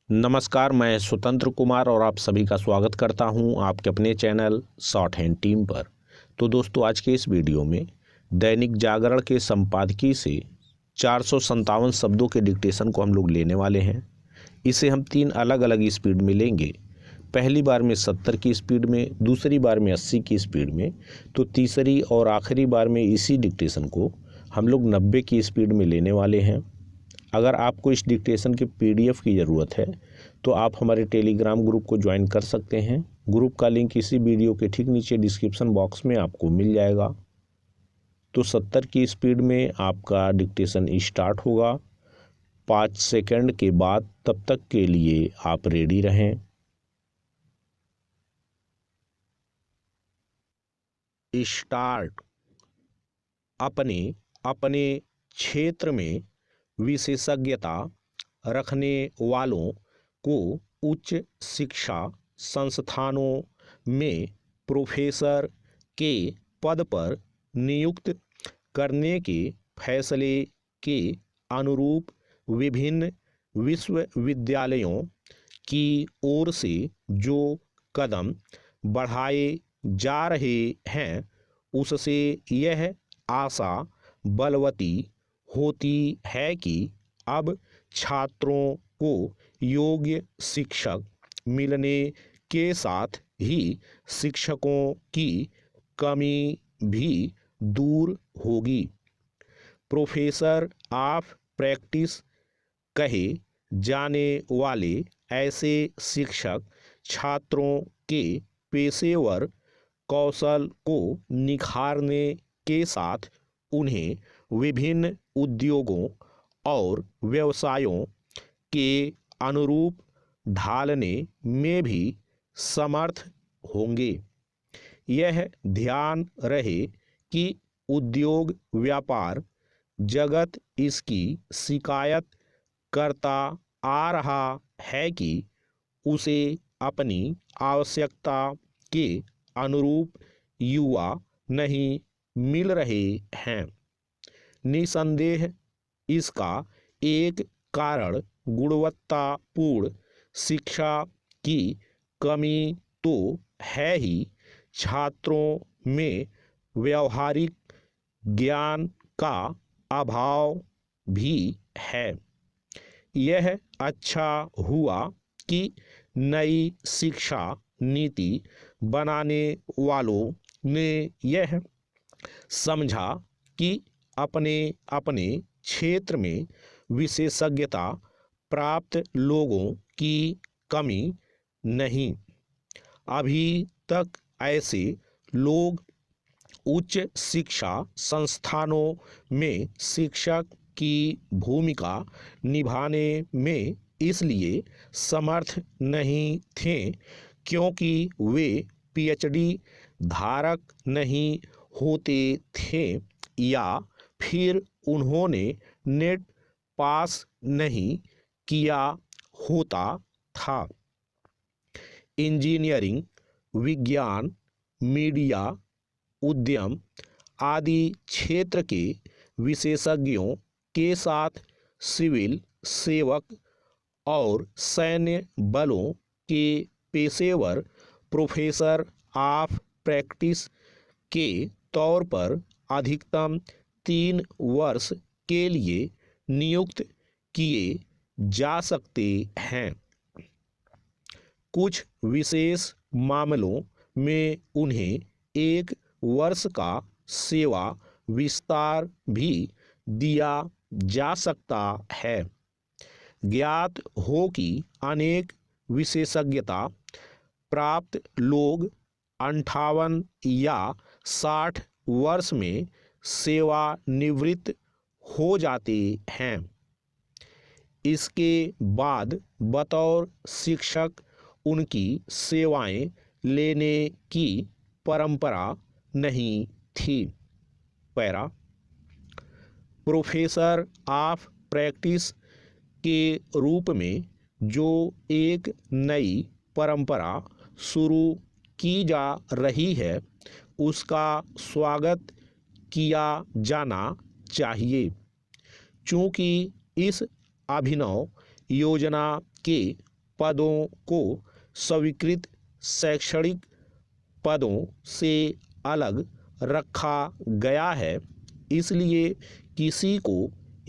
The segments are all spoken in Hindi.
नमस्कार, मैं स्वतंत्र कुमार और आप सभी का स्वागत करता हूं आपके अपने चैनल शॉर्ट हैंड टीम पर। तो दोस्तों, आज के इस वीडियो में दैनिक जागरण के संपादकीय से 457 शब्दों के डिक्टेशन को हम लोग लेने वाले हैं। इसे हम 3 अलग अलग स्पीड में लेंगे। पहली बार में 70 की स्पीड में, दूसरी बार में 80 की स्पीड में, तो तीसरी और आखिरी बार में इसी डिक्टेशन को हम लोग 90 की स्पीड में लेने वाले हैं। अगर आपको इस डिक्टेशन की PDF की ज़रूरत है तो आप हमारे टेलीग्राम ग्रुप को ज्वाइन कर सकते हैं। ग्रुप का लिंक इसी वीडियो के ठीक नीचे डिस्क्रिप्शन बॉक्स में आपको मिल जाएगा। तो 70 की स्पीड में आपका डिक्टेशन स्टार्ट होगा। 5 सेकंड के बाद तब तक के लिए आप रेडी रहें। स्टार्ट। अपने अपने क्षेत्र में विशेषज्ञता रखने वालों को उच्च शिक्षा संस्थानों में प्रोफेसर के पद पर नियुक्त करने के फैसले के अनुरूप विभिन्न विश्वविद्यालयों की ओर से जो कदम बढ़ाए जा रहे हैं उससे यह आशा बलवती होती है कि अब छात्रों को योग्य शिक्षक मिलने के साथ ही शिक्षकों की कमी भी दूर होगी। प्रोफेसर ऑफ प्रैक्टिस कहे जाने वाले ऐसे शिक्षक छात्रों के पेशेवर कौशल को निखारने के साथ उन्हें विभिन्न उद्योगों और व्यवसायों के अनुरूप ढालने में भी समर्थ होंगे। यह ध्यान रहे कि उद्योग व्यापार जगत इसकी शिकायत करता आ रहा है कि उसे अपनी आवश्यकता के अनुरूप युवा नहीं मिल रहे हैं। निसंदेह इसका एक कारण गुणवत्तापूर्ण शिक्षा की कमी तो है ही, छात्रों में व्यवहारिक ज्ञान का अभाव भी है। यह अच्छा हुआ कि नई शिक्षा नीति बनाने वालों ने यह समझा कि अपने अपने क्षेत्र में विशेषज्ञता प्राप्त लोगों की कमी नहीं। अभी तक ऐसे लोग उच्च शिक्षा संस्थानों में शिक्षक की भूमिका निभाने में इसलिए समर्थ नहीं थे क्योंकि वे PhD धारक नहीं होते थे या फिर उन्होंने नेट पास नहीं किया होता था। इंजीनियरिंग, विज्ञान, मीडिया, उद्यम आदि क्षेत्र के विशेषज्ञों के साथ सिविल सेवक और सैन्य बलों के पेशेवर प्रोफेसर ऑफ प्रैक्टिस के तौर पर अधिकतम 3 वर्ष के लिए नियुक्त किए जा सकते हैं। कुछ विशेष मामलों में उन्हें 1 वर्ष का सेवा विस्तार भी दिया जा सकता है। ज्ञात हो कि अनेक विशेषज्ञता प्राप्त लोग 58 या 60 वर्ष में सेवानिवृत्त हो जाते हैं। इसके बाद बतौर शिक्षक उनकी सेवाएं लेने की परंपरा नहीं थी। पैरा। प्रोफेसर ऑफ प्रैक्टिस के रूप में जो एक नई परंपरा शुरू की जा रही है उसका स्वागत किया जाना चाहिए। चूँकि इस अभिनव योजना के पदों को स्वीकृत शैक्षणिक पदों से अलग रखा गया है, इसलिए किसी को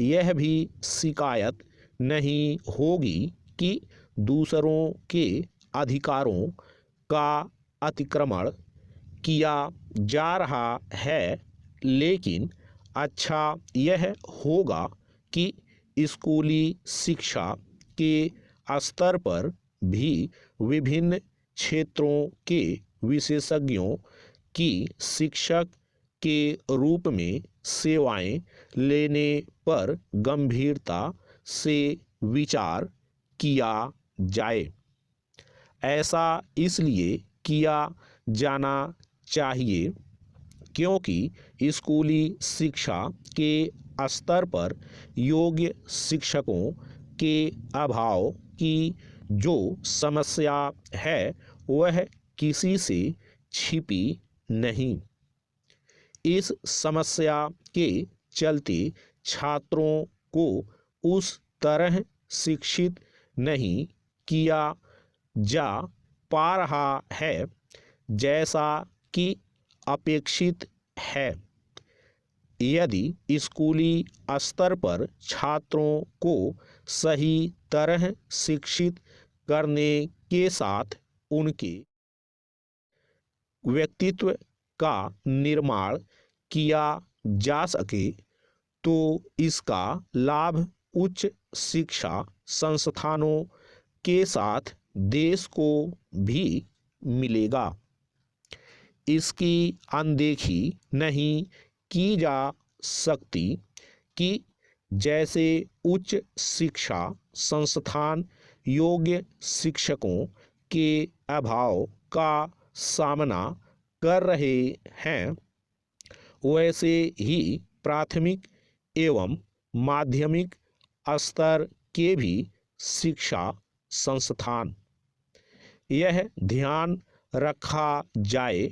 यह भी शिकायत नहीं होगी कि दूसरों के अधिकारों का अतिक्रमण किया जा रहा है। लेकिन अच्छा यह होगा कि स्कूली शिक्षा के स्तर पर भी विभिन्न क्षेत्रों के विशेषज्ञों की शिक्षक के रूप में सेवाएं लेने पर गंभीरता से विचार किया जाए। ऐसा इसलिए किया जाना चाहिए क्योंकि स्कूली शिक्षा के स्तर पर योग्य शिक्षकों के अभाव की जो समस्या है वह किसी से छिपी नहीं। इस समस्या के चलते छात्रों को उस तरह शिक्षित नहीं किया जा पा रहा है जैसा कि अपेक्षित है। यदि स्कूली स्तर पर छात्रों को सही तरह शिक्षित करने के साथ उनके व्यक्तित्व का निर्माण किया जा सके तो इसका लाभ उच्च शिक्षा संस्थानों के साथ देश को भी मिलेगा। इसकी अनदेखी नहीं की जा सकती कि जैसे उच्च शिक्षा संस्थान योग्य शिक्षकों के अभाव का सामना कर रहे हैं, वैसे ही प्राथमिक एवं माध्यमिक स्तर के भी शिक्षा संस्थान यह ध्यान रखा जाए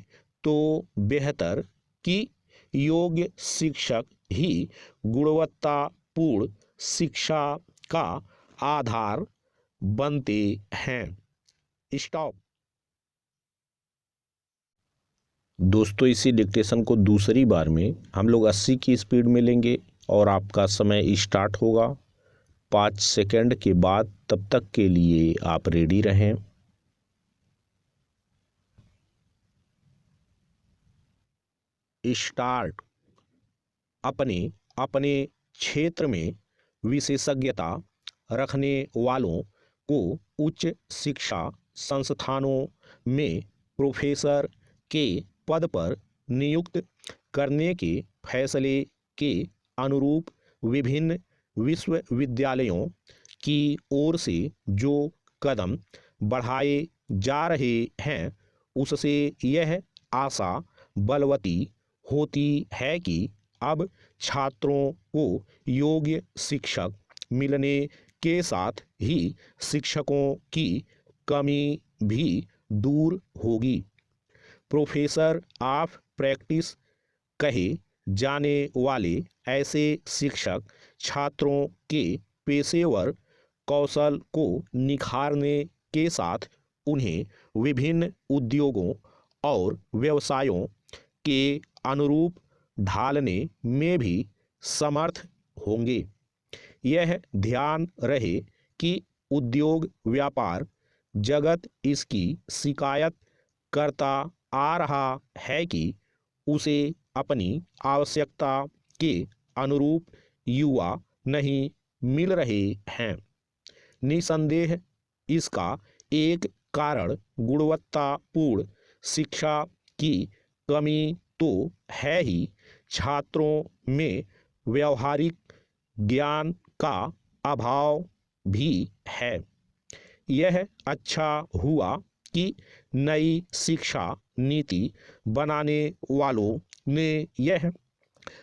तो बेहतर कि योग्य शिक्षक ही गुणवत्तापूर्ण शिक्षा का आधार बनते हैं। स्टॉप। दोस्तों, इसी डिक्टेशन को दूसरी बार में हम लोग 80 की स्पीड में लेंगे और आपका समय स्टार्ट होगा 5 सेकंड के बाद। तब तक के लिए आप रेडी रहें। स्टार्ट। अपने अपने क्षेत्र में विशेषज्ञता रखने वालों को उच्च शिक्षा संस्थानों में प्रोफेसर के पद पर नियुक्त करने के फैसले के अनुरूप विभिन्न विश्वविद्यालयों की ओर से जो कदम बढ़ाए जा रहे हैं उससे यह आशा बलवती होती है कि अब छात्रों को योग्य शिक्षक मिलने के साथ ही शिक्षकों की कमी भी दूर होगी। प्रोफेसर ऑफ प्रैक्टिस कहे जाने वाले ऐसे शिक्षक छात्रों के पेशेवर कौशल को निखारने के साथ उन्हें विभिन्न उद्योगों और व्यवसायों के अनुरूप ढालने में भी समर्थ होंगे। यह ध्यान रहे कि उद्योग व्यापार जगत इसकी शिकायत करता आ रहा है कि उसे अपनी आवश्यकता के अनुरूप युवा नहीं मिल रहे हैं। निसंदेह इसका एक कारण गुणवत्तापूर्ण शिक्षा की कमी तो है ही, छात्रों में व्यवहारिक ज्ञान का अभाव भी है। यह अच्छा हुआ कि नई शिक्षा नीति बनाने वालों ने यह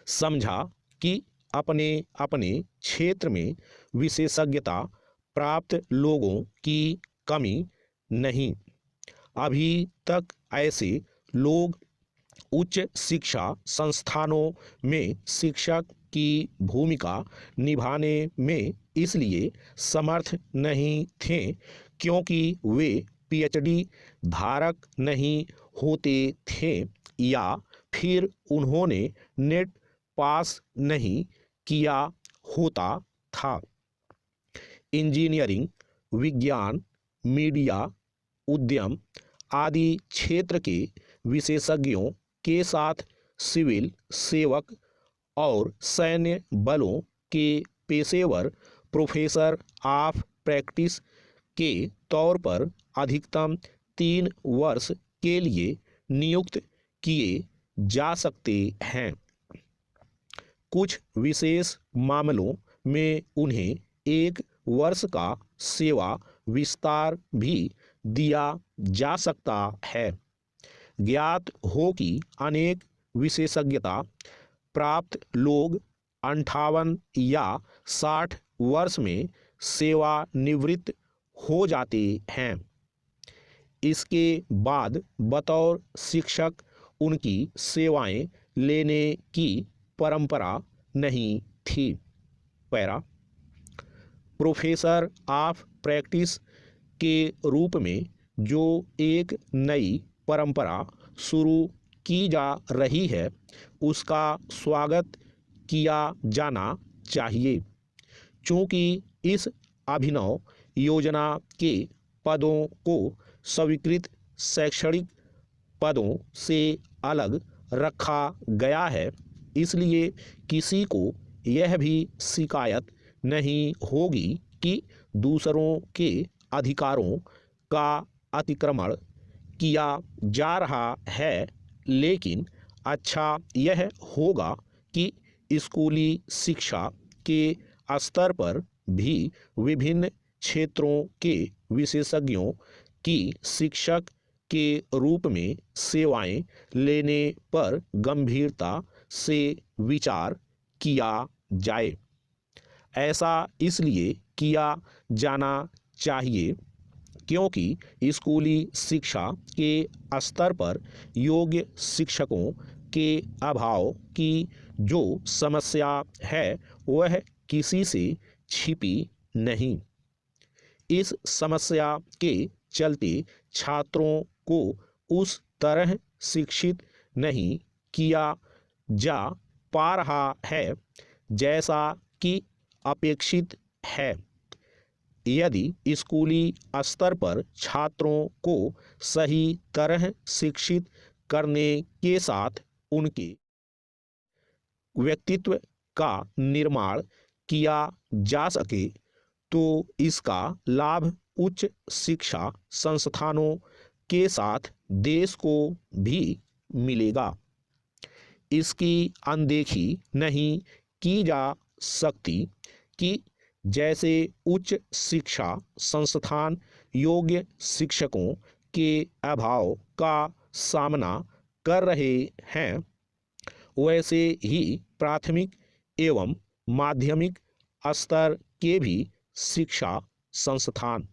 समझा कि अपने अपने क्षेत्र में विशेषज्ञता प्राप्त लोगों की कमी नहीं। अभी तक ऐसे लोग उच्च शिक्षा संस्थानों में शिक्षक की भूमिका निभाने में इसलिए समर्थ नहीं थे क्योंकि वे पीएचडी धारक नहीं होते थे या फिर उन्होंने नेट पास नहीं किया होता था। इंजीनियरिंग, विज्ञान, मीडिया, उद्यम आदि क्षेत्र के विशेषज्ञों के साथ सिविल सेवक और सैन्य बलों के पेशेवर प्रोफेसर ऑफ प्रैक्टिस के तौर पर अधिकतम 3 वर्ष के लिए नियुक्त किए जा सकते हैं। कुछ विशेष मामलों में उन्हें 1 वर्ष का सेवा विस्तार भी दिया जा सकता है। ज्ञात हो कि अनेक विशेषज्ञता प्राप्त लोग 58 या 60 वर्ष में सेवानिवृत्त हो जाते हैं। इसके बाद बतौर शिक्षक उनकी सेवाएं लेने की परंपरा नहीं थी। पैरा प्रोफेसर ऑफ प्रैक्टिस के रूप में जो एक नई परंपरा शुरू की जा रही है उसका स्वागत किया जाना चाहिए। चूँकि इस अभिनव योजना के पदों को स्वीकृत शैक्षणिक पदों से अलग रखा गया है, इसलिए किसी को यह भी शिकायत नहीं होगी कि दूसरों के अधिकारों का अतिक्रमण किया जा रहा है। लेकिन अच्छा यह होगा कि स्कूली शिक्षा के स्तर पर भी विभिन्न क्षेत्रों के विशेषज्ञों की शिक्षक के रूप में सेवाएं लेने पर गंभीरता से विचार किया जाए। ऐसा इसलिए किया जाना चाहिए क्योंकि स्कूली शिक्षा के स्तर पर योग्य शिक्षकों के अभाव की जो समस्या है वह किसी से छिपी नहीं। इस समस्या के चलते छात्रों को उस तरह शिक्षित नहीं किया जा पा रहा है जैसा कि अपेक्षित है। यदि स्कूली स्तर पर छात्रों को सही तरह शिक्षित करने के साथ उनके व्यक्तित्व का निर्माण किया जा सके तो इसका लाभ उच्च शिक्षा संस्थानों के साथ देश को भी मिलेगा। इसकी अनदेखी नहीं की जा सकती कि जैसे उच्च शिक्षा संस्थान योग्य शिक्षकों के अभाव का सामना कर रहे हैं, वैसे ही प्राथमिक एवं माध्यमिक स्तर के भी शिक्षा संस्थान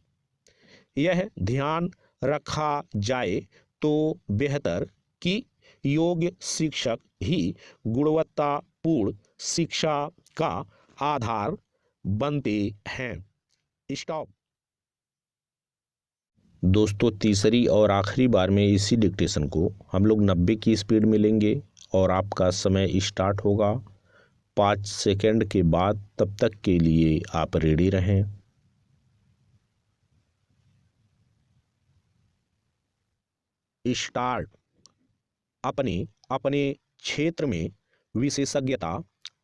यह ध्यान रखा जाए तो बेहतर कि योग्य शिक्षक ही गुणवत्तापूर्ण शिक्षा का आधार बनते हैं। स्टॉप। दोस्तों, तीसरी और आखिरी बार में इसी डिक्टेशन को हम लोग 90 की स्पीड में लेंगे और आपका समय स्टार्ट होगा 5 सेकंड के बाद। तब तक के लिए आप रेडी रहें। स्टार्ट। अपने अपने क्षेत्र में विशेषज्ञता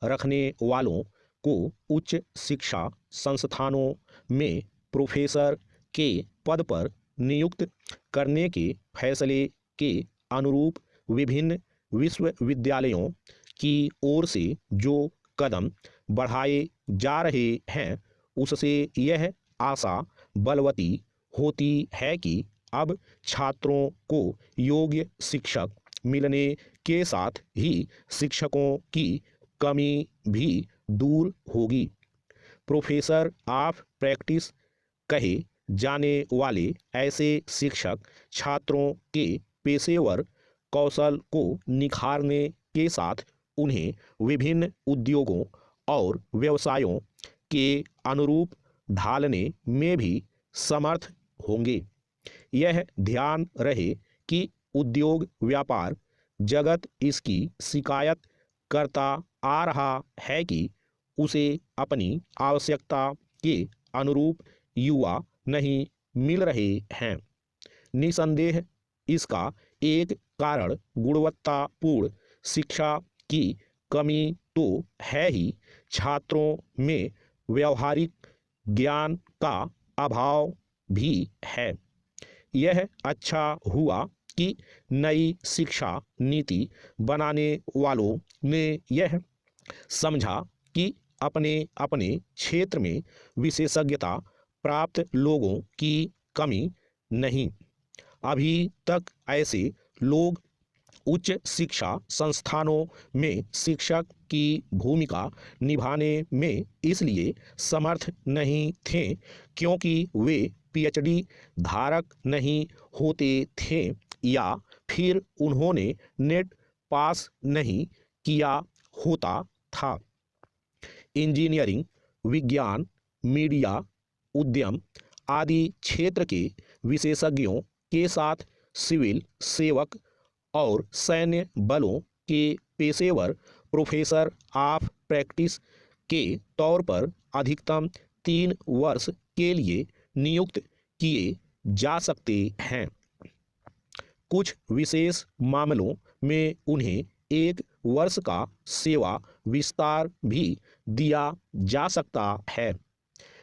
रखने वालों को उच्च शिक्षा संस्थानों में प्रोफेसर के पद पर नियुक्त करने के फैसले के अनुरूप विभिन्न विश्वविद्यालयों की ओर से जो कदम बढ़ाए जा रहे हैं उससे यह आशा बलवती होती है कि अब छात्रों को योग्य शिक्षक मिलने के साथ ही शिक्षकों की कमी भी दूर होगी। प्रोफेसर ऑफ प्रैक्टिस कहे जाने वाले ऐसे शिक्षक छात्रों के पेशेवर कौशल को निखारने के साथ उन्हें विभिन्न उद्योगों और व्यवसायों के अनुरूप ढालने में भी समर्थ होंगे। यह ध्यान रहे कि उद्योग व्यापार जगत इसकी शिकायत करता आ रहा है कि उसे अपनी आवश्यकता के अनुरूप युवा नहीं मिल रहे हैं। निसंदेह इसका एक कारण गुणवत्तापूर्ण शिक्षा की कमी तो है ही, छात्रों में व्यवहारिक ज्ञान का अभाव भी है। यह अच्छा हुआ कि नई शिक्षा नीति बनाने वालों ने यह समझा कि अपने अपने क्षेत्र में विशेषज्ञता प्राप्त लोगों की कमी नहीं। अभी तक ऐसे लोग उच्च शिक्षा संस्थानों में शिक्षक की भूमिका निभाने में इसलिए समर्थ नहीं थे क्योंकि वे पीएचडी धारक नहीं होते थे या फिर उन्होंने नेट पास नहीं किया होता था। इंजीनियरिंग, विज्ञान, मीडिया, उद्यम आदि क्षेत्र के विशेषज्ञों के साथ सिविल सेवक और सैन्य बलों के पेशेवर प्रोफेसर ऑफ प्रैक्टिस के तौर पर अधिकतम 3 वर्ष के लिए नियुक्त किए जा सकते हैं। कुछ विशेष मामलों में उन्हें 1 वर्ष का सेवा विस्तार भी दिया जा सकता है।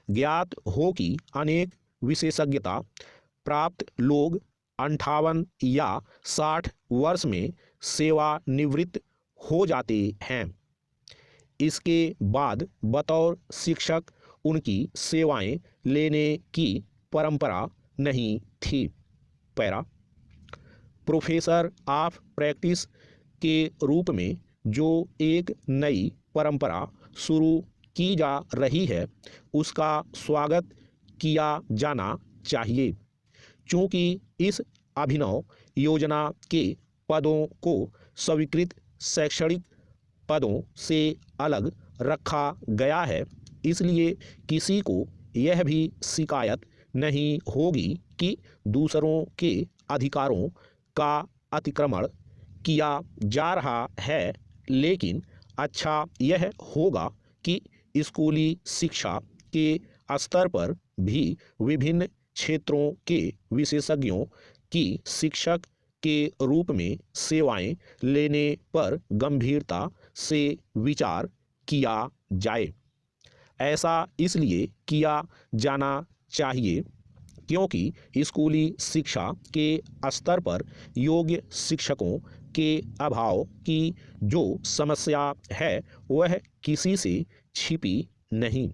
ज्ञात हो कि अनेक विशेषज्ञता प्राप्त लोग 58 या 60 वर्ष में सेवानिवृत्त हो जाते हैं। इसके बाद बतौर शिक्षक उनकी सेवाएं लेने की परंपरा नहीं थी। पैरा प्रोफेसर ऑफ प्रैक्टिस के रूप में जो एक नई परंपरा शुरू की जा रही है उसका स्वागत किया जाना चाहिए। चूँकि इस अभिनव योजना के पदों को स्वीकृत शैक्षणिक पदों से अलग रखा गया है, इसलिए किसी को यह भी शिकायत नहीं होगी कि दूसरों के अधिकारों का अतिक्रमण किया जा रहा है। लेकिन अच्छा यह होगा कि स्कूली शिक्षा के स्तर पर भी विभिन्न क्षेत्रों के विशेषज्ञों की शिक्षक के रूप में सेवाएं लेने पर गंभीरता से विचार किया जाए। ऐसा इसलिए किया जाना चाहिए क्योंकि स्कूली शिक्षा के स्तर पर योग्य शिक्षकों के अभाव की जो समस्या है वह किसी से छिपी नहीं।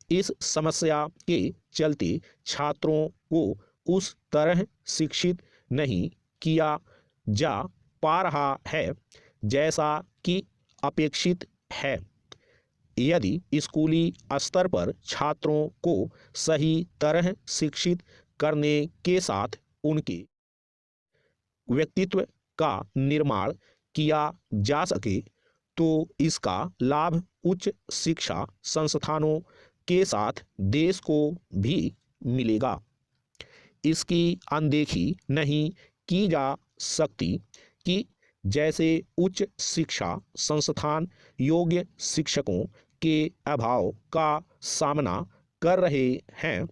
इस समस्या के चलते छात्रों को उस तरह शिक्षित नहीं किया जा पा रहा है जैसा कि अपेक्षित है। यदि स्कूली स्तर पर छात्रों को सही तरह शिक्षित करने के साथ उनके व्यक्तित्व का निर्माण किया जा सके तो इसका लाभ उच्च शिक्षा संस्थानों के साथ देश को भी मिलेगा। इसकी अनदेखी नहीं की जा सकती कि जैसे उच्च शिक्षा संस्थान योग्य शिक्षकों के अभाव का सामना कर रहे हैं,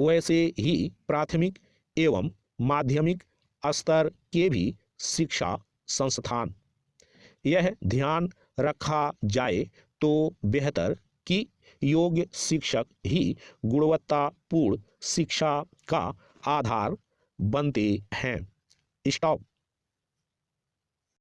वैसे ही प्राथमिक एवं माध्यमिक स्तर के भी शिक्षा संस्थान यह ध्यान रखा जाए तो बेहतर कि योग्य शिक्षक ही गुणवत्तापूर्ण शिक्षा का आधार बनते हैं। स्टॉप।